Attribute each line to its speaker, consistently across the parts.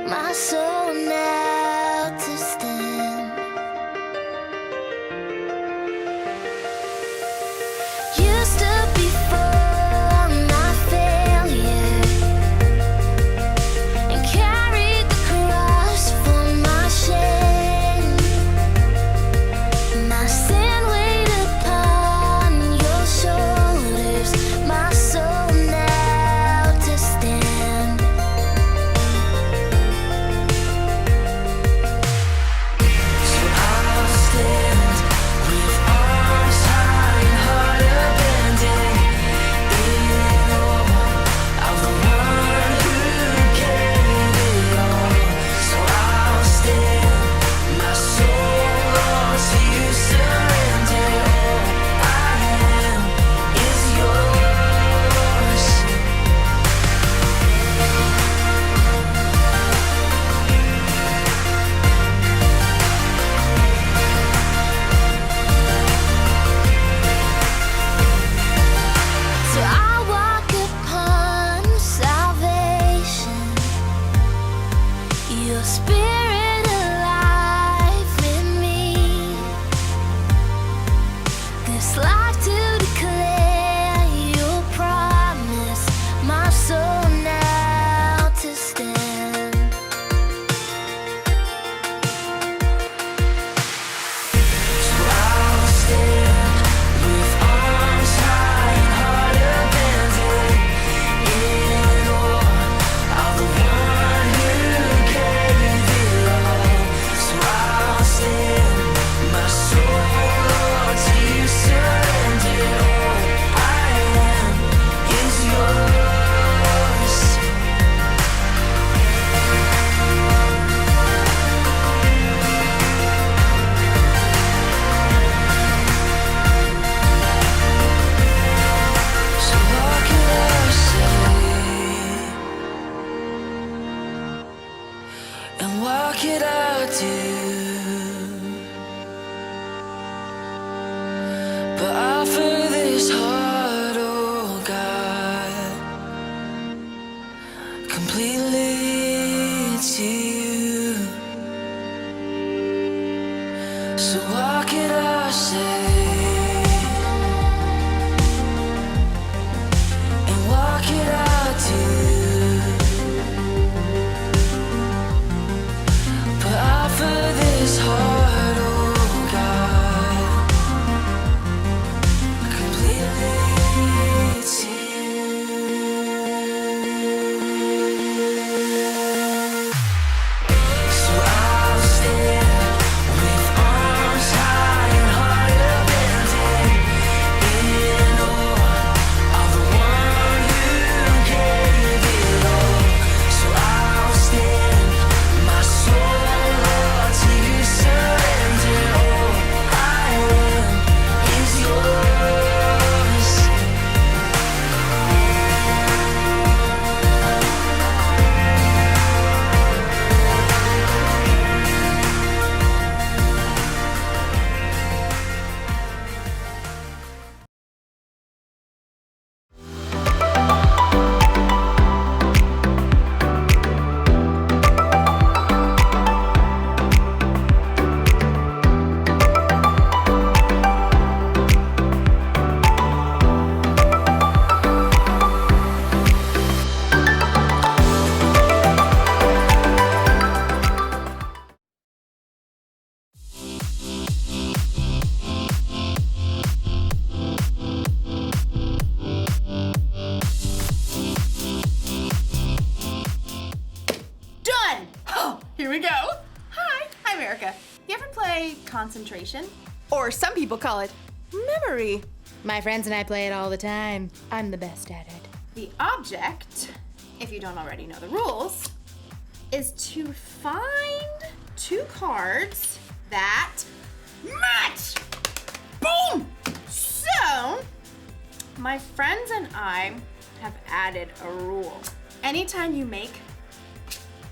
Speaker 1: my soul now to stand. Used to be for my failure and carried the cross for my shame. My sin weighed upon your shoulders, my soul now to stand. So I'll stand with arms high and heart abandoned in awe of the one who gave it all. So I'll stand, my soul all to you surrender. All I am is yours. So I walk upon salvation, your spirit alive in me. This life to declare your promise, my soul now to stand. So I'll stand with arms high and heart abandoned in awe of the one who gave it all. So I'll stand, my soul all to you surrender. All I am is yours. So what could I say? And what could I do? But offer this heart, oh God, completely to you. So what could I say? And what could I do? But offer this heart, oh God, completely to you. So I'll stand with arms high and heart abandoned in awe of the one who gave it all. So I'll stand, my soul all to you surrender. All I am is yours.
Speaker 2: Done! Oh, here we go. Hi, I'm Erica. You ever play concentration? Or some people call it memory.
Speaker 3: My friends and I play it all the time. I'm the best at it.
Speaker 2: The object, if you don't already know the rules, is to find two cards that match. Boom! So, my friends and I have added a rule. Anytime you make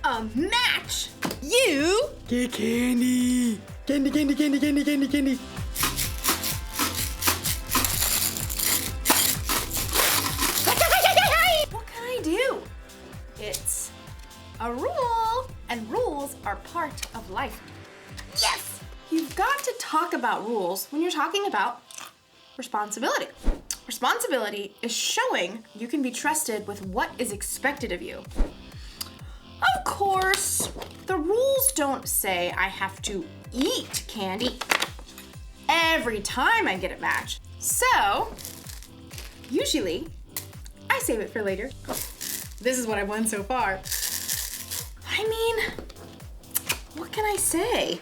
Speaker 2: a match, you
Speaker 4: Get candy! Candy, candy, candy, candy, candy, candy.
Speaker 2: What can I do? It's a rule, and rules are part of life. Yes! You've got to talk about rules when you're talking about responsibility. Responsibility is showing you can be trusted with what is expected of you. Of course, the rules don't say I have to eat candy every time I get it matched. So, usually, I save it for later. This is what I've won so far. I mean, what can I say?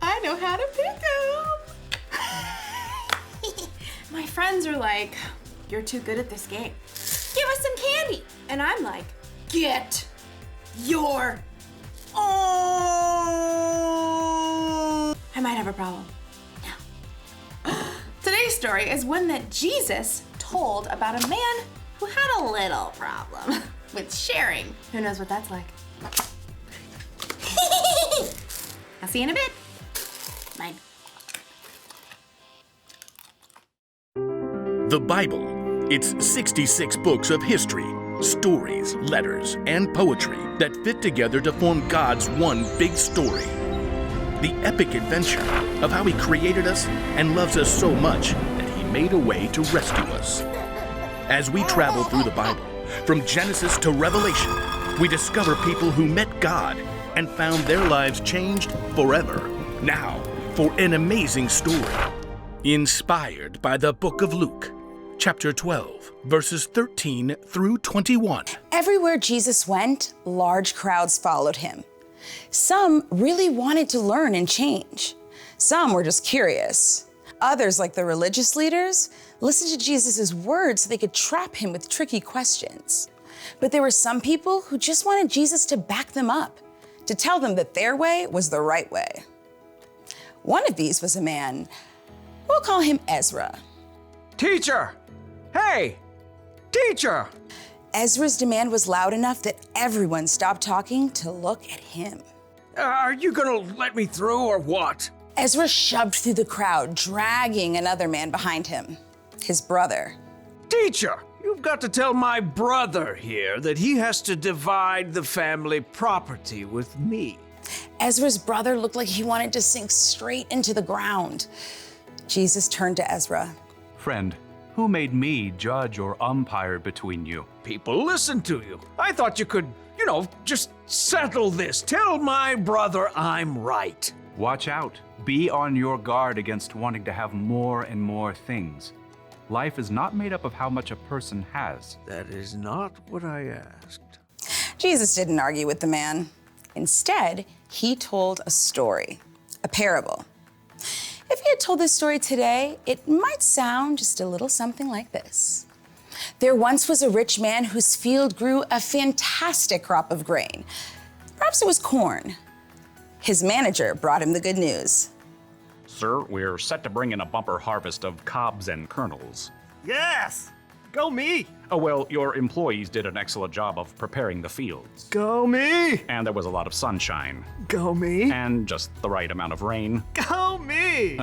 Speaker 2: I know how to pick 'em. My friends are like, you're too good at this game. Give us some candy. And I'm like, get your own. I might have a problem. No. Today's story is one that Jesus told about a man who had a little problem with sharing. Who knows what that's like? I'll see you in a bit. Mine.
Speaker 5: The Bible. It's 66 books of history, stories, letters, and poetry that fit together to form God's one big story. The epic adventure of how He created us and loves us so much that He made a way to rescue us. As we travel through the Bible, from Genesis to Revelation, we discover people who met God and found their lives changed forever. Now, for an amazing story, inspired by the book of Luke, chapter 12, verses 13 through 21.
Speaker 6: Everywhere Jesus went, large crowds followed him. Some really wanted to learn and change. Some were just curious. Others, like the religious leaders, listened to Jesus' words so they could trap him with tricky questions. But there were some people who just wanted Jesus to back them up, to tell them that their way was the right way. One of these was a man, we'll call him Ezra.
Speaker 7: Teacher! Hey! Teacher!
Speaker 6: Ezra's demand was loud enough that everyone stopped talking to look at him.
Speaker 7: Are you gonna let me through or what?
Speaker 6: Ezra shoved through the crowd, dragging another man behind him, his brother.
Speaker 7: Teacher, you've got to tell my brother here that he has to divide the family property with me.
Speaker 6: Ezra's brother looked like he wanted to sink straight into the ground. Jesus turned to Ezra.
Speaker 8: Friend, who made me judge or umpire between you?
Speaker 7: People listen to you. I thought you could, just settle this. Tell my brother I'm right.
Speaker 8: Watch out. Be on your guard against wanting to have more and more things. Life is not made up of how much a person has.
Speaker 7: That is not what I asked.
Speaker 6: Jesus didn't argue with the man. Instead, he told a story, a parable. If he had told this story today, it might sound just a little something like this. There once was a rich man whose field grew a fantastic crop of grain. Perhaps it was corn. His manager brought him the good news.
Speaker 9: Sir, we're set to bring in a bumper harvest of cobs and kernels.
Speaker 10: Yes! Go me!
Speaker 9: Oh, well, your employees did an excellent job of preparing the fields.
Speaker 10: Go me!
Speaker 9: And there was a lot of sunshine.
Speaker 10: Go me!
Speaker 9: And just the right amount of rain.
Speaker 10: Go me!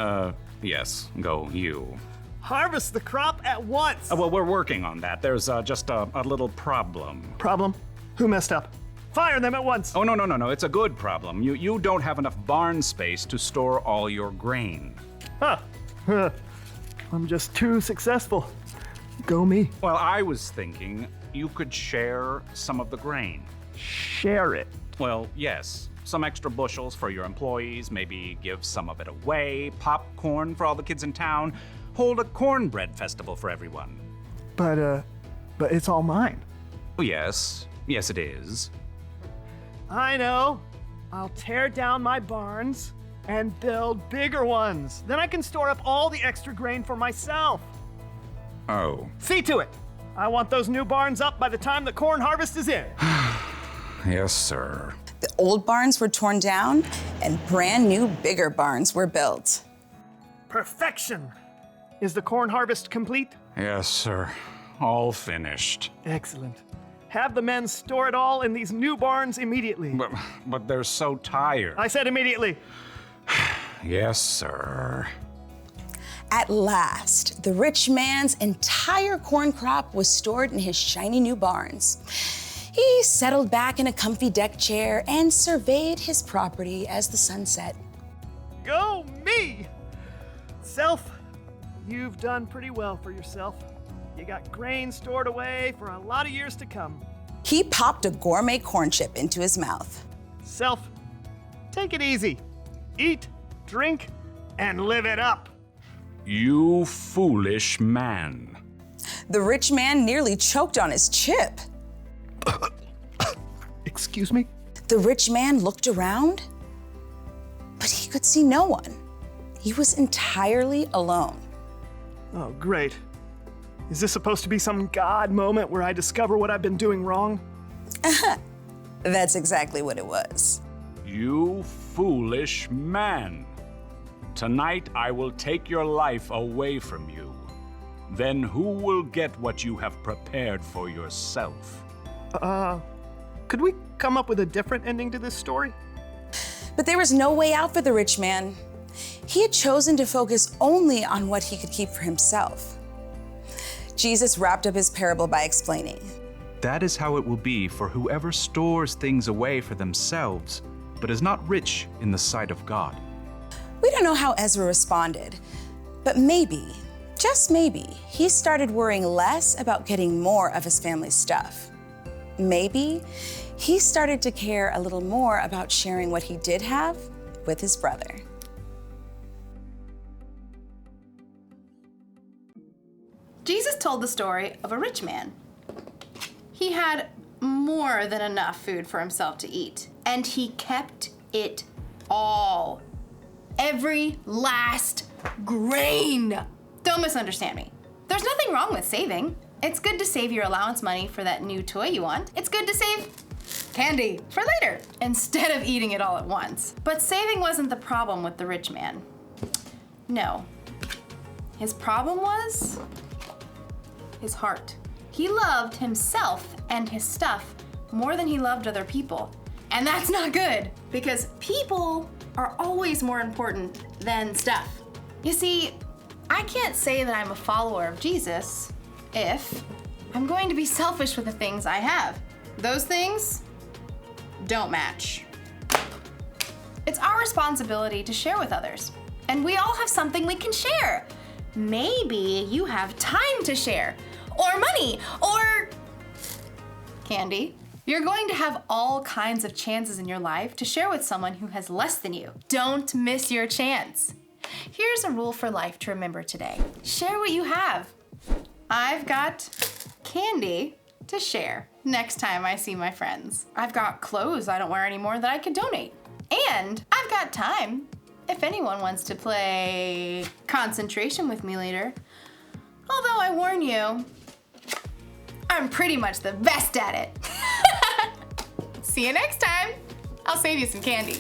Speaker 9: Yes, go you.
Speaker 10: Harvest the crop at once!
Speaker 9: Well, we're working on that. There's just a little problem.
Speaker 10: Problem? Who messed up? Fire them at once!
Speaker 9: Oh, no. It's a good problem. You don't have enough barn space to store all your grain.
Speaker 10: I'm just too successful. Go me.
Speaker 9: Well, I was thinking you could share some of the grain.
Speaker 10: Share it.
Speaker 9: Well, yes. Some extra bushels for your employees, maybe give some of it away, popcorn for all the kids in town, hold a cornbread festival for everyone.
Speaker 10: But it's all mine.
Speaker 9: Oh, yes. Yes, it is.
Speaker 10: I know. I'll tear down my barns and build bigger ones. Then I can store up all the extra grain for myself.
Speaker 9: Oh.
Speaker 10: See to it. I want those new barns up by the time the corn harvest is in.
Speaker 9: Yes, sir.
Speaker 6: The old barns were torn down and brand new, bigger barns were built.
Speaker 10: Perfection. Is the corn harvest complete?
Speaker 9: Yes, sir. All finished.
Speaker 10: Excellent. Have the men store it all in these new barns immediately.
Speaker 9: But they're so tired.
Speaker 10: I said immediately.
Speaker 9: Yes, sir.
Speaker 6: At last, the rich man's entire corn crop was stored in his shiny new barns. He settled back in a comfy deck chair and surveyed his property as the sun set.
Speaker 10: Go me! Self, you've done pretty well for yourself. You got grain stored away for a lot of years to come.
Speaker 6: He popped a gourmet corn chip into his mouth.
Speaker 10: Self, take it easy. Eat, drink, and live it up.
Speaker 9: You foolish man.
Speaker 6: The rich man nearly choked on his chip.
Speaker 10: Excuse me?
Speaker 6: The rich man looked around, but he could see no one. He was entirely alone.
Speaker 10: Oh, great. Is this supposed to be some God moment where I discover what I've been doing wrong?
Speaker 6: That's exactly what it was.
Speaker 9: You foolish man. Tonight I will take your life away from you. Then who will get what you have prepared for yourself?
Speaker 10: Could we come up with a different ending to this story?
Speaker 6: But there was no way out for the rich man. He had chosen to focus only on what he could keep for himself. Jesus wrapped up his parable by explaining,
Speaker 8: That is how it will be for whoever stores things away for themselves, but is not rich in the sight of God.
Speaker 6: We don't know how Ezra responded, but maybe, just maybe, he started worrying less about getting more of his family's stuff. Maybe he started to care a little more about sharing what he did have with his brother.
Speaker 2: Jesus told the story of a rich man. He had more than enough food for himself to eat, and he kept it all. Every last grain. Don't misunderstand me. There's nothing wrong with saving. It's good to save your allowance money for that new toy you want. It's good to save candy for later instead of eating it all at once. But saving wasn't the problem with the rich man. No. His problem was his heart. He loved himself and his stuff more than he loved other people. And that's not good, because people are always more important than stuff. You see, I can't say that I'm a follower of Jesus if I'm going to be selfish with the things I have. Those things don't match. It's our responsibility to share with others, and we all have something we can share. Maybe you have time to share, or money, or candy. You're going to have all kinds of chances in your life to share with someone who has less than you. Don't miss your chance. Here's a rule for life to remember today. Share what you have. I've got candy to share next time I see my friends. I've got clothes I don't wear anymore that I could donate. And I've got time if anyone wants to play concentration with me later. Although I warn you, I'm pretty much the best at it. See you next time. I'll save you some candy.